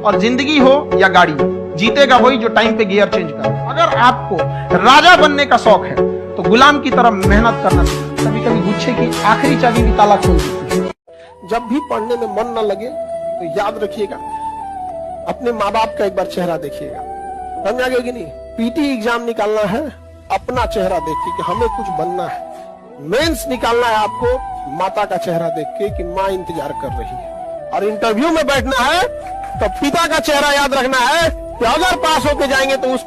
और जिंदगी हो या गाड़ी, जीतेगा वही जो टाइम पे गियर चेंज करे। अगर आपको राजा बनने का शौक है तो गुलाम की तरह मेहनत करना चाहिए। कभी कभी गुच्छे की आखिरी चाबी भी ताला खोल देती है। जब भी पढ़ने में मन न लगे तो याद रखिएगा, अपने माँ बाप का एक बार चेहरा देखिएगा। समझ आ गया कि नहीं? पीटी एग्जाम निकालना है अपना चेहरा देख के कि हमें कुछ बनना है। मेंस निकालना है आपको माता का चेहरा देख के कि माँ इंतजार कर रही है। और इंटरव्यू में बैठना है तो पिता का चेहरा याद रखना है कि अगर पास होके जाएंगे तो उस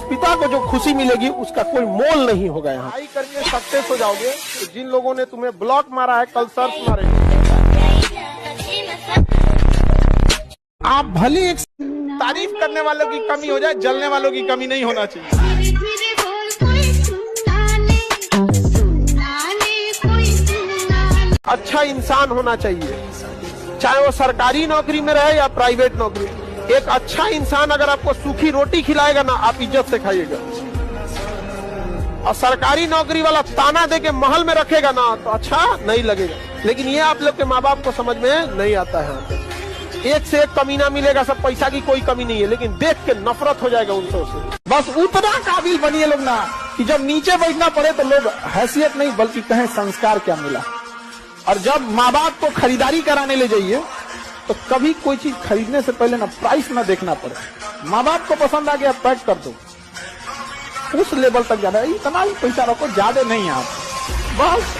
पिता को जो खुशी मिलेगी उसका कोई मोल नहीं होगा। यहाँ हाई करके सक्सेस हो जाओगे तो जिन लोगों ने तुम्हें ब्लॉक मारा है कल सर्च मारेंगे। आप भले एक तारीफ करने वालों की कमी हो जाए, जलने वालों की कमी नहीं होना चाहिए। अच्छा इंसान होना चाहिए, चाहे वो सरकारी नौकरी में रहे या प्राइवेट नौकरी। एक अच्छा इंसान अगर आपको सूखी रोटी खिलाएगा ना, आप इज्जत से खाइएगा। और सरकारी नौकरी वाला ताना दे के महल में रखेगा ना तो अच्छा नहीं लगेगा। लेकिन ये आप लोग के माँ बाप को समझ में नहीं आता है। एक से एक कमीना मिलेगा, सब पैसा की कोई कमी नहीं है, लेकिन देख के नफरत हो जाएगा उनसे। बस उतना काबिल बनिए लोग ना कि जब नीचे बैठना पड़े तो लोग हैसियत नहीं बल्कि कहें संस्कार क्या मिला। और जब माँ बाप को खरीदारी कराने ले जाइए तो कभी कोई चीज खरीदने से पहले ना प्राइस ना देखना पड़े। माँ बाप को पसंद आ गया पैक कर दो, उस लेवल तक जाना। इतना ही पैसा रखो, ज्यादा नहीं आप बस।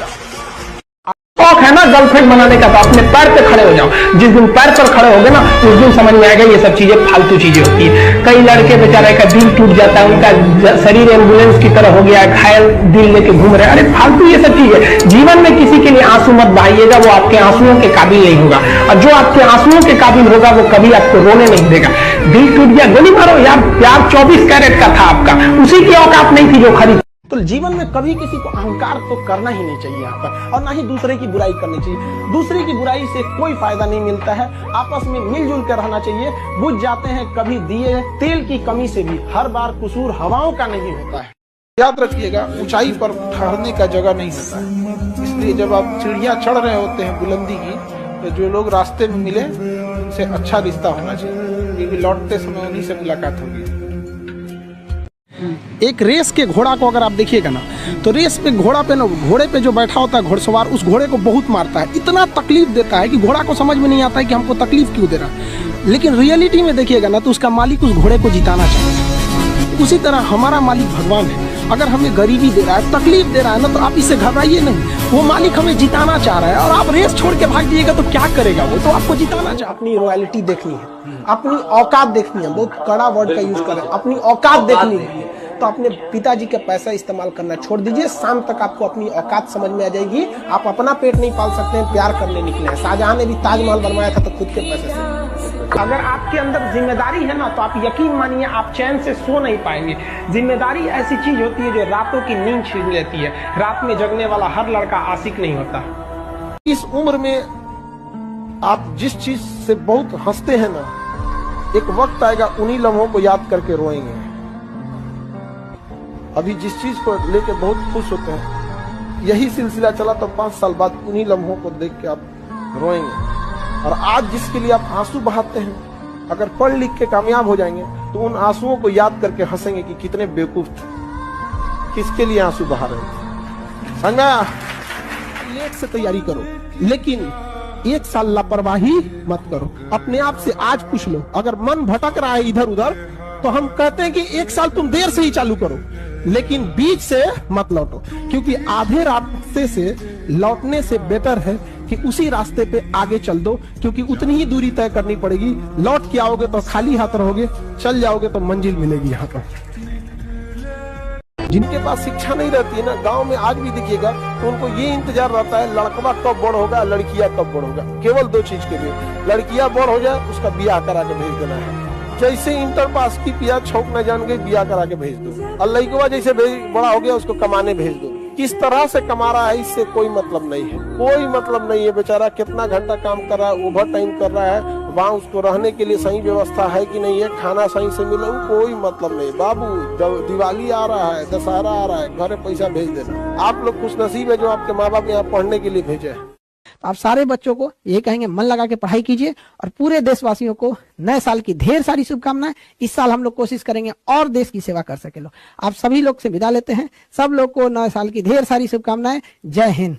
शौक है ना गर्लफ्रेंड बनाने का, तो अपने पैर पे खड़े हो जाओ। जिस दिन पैर पर खड़े होगे ना उस दिन समझ में आएगा ये सब चीजें फालतू चीजें होती है। कई लड़के बेचारे का दिल टूट जाता है, उनका शरीर एम्बुलेंस की तरह हो गया है, घायल दिल लेके घूम रहे हैं। अरे फालतू ये सब चीजें। जीवन में किसी के लिए आंसू मत बहाइएगा, वो आपके आंसुओं के काबिल नहीं होगा। और जो आपके आंसुओं के काबिल होगा वो कभी आपको रोने नहीं देगा। दिल टूट गया, गोली मारो यार, प्यार 24 कैरेट का था आपका, उसी की औकात नहीं थी जो खरीद। तो जीवन में कभी किसी को अहंकार तो करना ही नहीं चाहिए यहाँ पर, और ना ही दूसरे की बुराई करनी चाहिए। दूसरे की बुराई से कोई फायदा नहीं मिलता है। आपस में मिलजुल कर रहना चाहिए। बुझ जाते हैं कभी दिए तेल की कमी से भी, हर बार कसूर हवाओं का नहीं होता है। याद रखिएगा, ऊंचाई पर ठहरने का जगह नहीं होता है। इसलिए जब आप चिड़िया चढ़ रहे होते हैं बुलंदी की, तो जो लोग रास्ते में मिले उनसे अच्छा रिश्ता होना चाहिए, क्योंकि लौटते समय उन्हीं से मुलाकात होगी। एक रेस के घोड़ा को अगर आप देखिएगा ना, तो रेस पे घोड़े पे जो बैठा होता है घोड़सवार, उस घोड़े को बहुत मारता है, इतना तकलीफ देता है कि घोड़ा को समझ में नहीं आता है कि हमको तकलीफ क्यों दे रहा है। लेकिन रियलिटी में देखिएगा ना तो उसका मालिक उस घोड़े को जिताना चाहता है। उसी तरह हमारा मालिक भगवान है। अगर हमें गरीबी दे रहा है, तकलीफ दे रहा है ना, तो आप इससे घबराइए नहीं। वो मालिक हमें जिताना चाह रहा है, और आप रेस छोड़ के भाग जाइएगा तो क्या करेगा वो? तो आपको जिताना चाह। अपनी रॉयल्टी देखनी है, अपनी औकात देखनी है। बहुत कड़ा वर्ड का यूज करें, अपनी औकात देखनी है। तो अपने पिताजी का पैसा इस्तेमाल करना छोड़ दीजिए। शाम तक आपको अपनी औकात समझ में आ जाएगी। आप अपना पेट नहीं पाल सकते हैं, प्यार करने निकले हैं। शाहजहां ने भी ताजमहल बनवाया था तो खुद के पैसे से। अगर आपके अंदर जिम्मेदारी है ना, तो आप यकीन मानिए आप चैन से सो नहीं पाएंगे। जिम्मेदारी ऐसी चीज होती है जो रातों की नींद छीन लेती है। रात में जगने वाला हर लड़का आशिक नहीं होता। इस उम्र में आप जिस चीज से बहुत हंसते हैं ना, एक वक्त आएगा उन्हीं लम्हों को याद करके रोएंगे। अभी जिस चीज को लेके बहुत खुश होते हैं, यही सिलसिला चला तो 5 साल बाद उन्हीं लम्हों को देख के आप रोएंगे। और आज जिसके लिए आप आंसू बहाते हैं, अगर पढ़ लिख के कामयाब हो जाएंगे तो उन आंसुओं को याद करके हंसेंगे कि कितने बेवकूफ थे, किसके लिए आंसू बहा रहे थे। समझा? लेट से तैयारी करो, लेकिन 1 साल लापरवाही मत करो। अपने आप से आज पूछ लो, अगर मन भटक रहा है इधर उधर, तो हम कहते हैं कि 1 साल तुम देर से ही चालू करो, लेकिन बीच से मत लौटो। क्योंकि आधे रास्ते से लौटने से बेटर है कि उसी रास्ते पे आगे चल दो, क्योंकि उतनी ही दूरी तय करनी पड़ेगी। लौट के आओगे तो खाली हाथ रहोगे, चल जाओगे तो मंजिल मिलेगी। यहाँ पर जिनके पास शिक्षा नहीं रहती है ना, गांव में आज भी दिखिएगा, तो उनको ये इंतजार रहता है लड़कवा कब बड़ होगा, लड़कियां कब बड़ होगा। केवल 2 चीज के लिए, लड़कियां बड़ हो जाए उसका ब्याह करा के भेज देना है। जैसे इंटर पास की पिया छौक न जान गई, ब्याह करा के भेज दो। और लड़कवा जैसे बड़ा हो गया उसको कमाने भेज दो। किस तरह से कमा रहा है इससे कोई मतलब नहीं है, कोई मतलब नहीं है। बेचारा कितना घंटा काम कर रहा है, ओवर टाइम कर रहा है, वहाँ उसको रहने के लिए सही व्यवस्था है कि नहीं है, खाना सही से मिले, कोई मतलब नहीं। बाबू जब दिवाली आ रहा है, दशहरा आ रहा है, घर पैसा भेज देना। आप लोग खुश नसीब है जो आपके माँ बाप यहाँ पढ़ने के लिए भेजे। तो आप सारे बच्चों को ये कहेंगे मन लगा के पढ़ाई कीजिए और पूरे देशवासियों को नए साल की ढेर सारी शुभकामनाएं। इस साल हम लोग कोशिश करेंगे और देश की सेवा कर सके लोग। आप सभी लोग से विदा लेते हैं। सब लोग को नए साल की ढेर सारी शुभकामनाएं। जय हिंद।